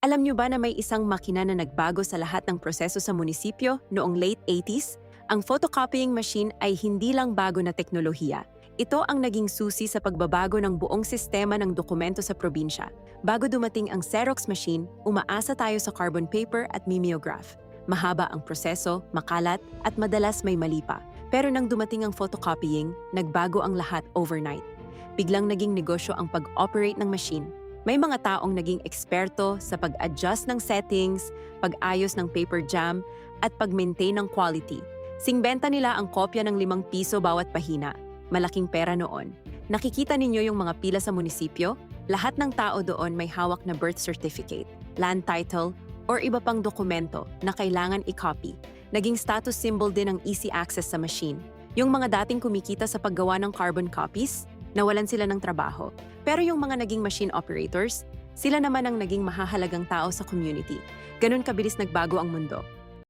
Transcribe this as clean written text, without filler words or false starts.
Alam nyo ba na may isang makina na nagbago sa lahat ng proseso sa munisipyo noong late 80s? Ang photocopying machine ay hindi lang bago na teknolohiya. Ito ang naging susi sa pagbabago ng buong sistema ng dokumento sa probinsya. Bago dumating ang Xerox machine, umaasa tayo sa carbon paper at mimeograph. Mahaba ang proseso, makalat, at madalas may mali pa. Pero nang dumating ang photocopying, nagbago ang lahat overnight. Biglang naging negosyo ang pag-operate ng machine. May mga taong naging eksperto sa pag-adjust ng settings, pag-ayos ng paper jam, at pag-maintain ng quality. Singbenta nila ang kopya ng 5 piso bawat pahina. Malaking pera noon. Nakikita ninyo yung mga pila sa munisipyo? Lahat ng tao doon may hawak na birth certificate, land title, or iba pang dokumento na kailangan i-copy. Naging status symbol din ang easy access sa machine. Yung mga dating kumikita sa paggawa ng carbon copies, nawalan sila ng trabaho. Pero yung mga naging machine operators, sila naman ang naging mahahalagang tao sa community. Ganun kabilis nagbago ang mundo.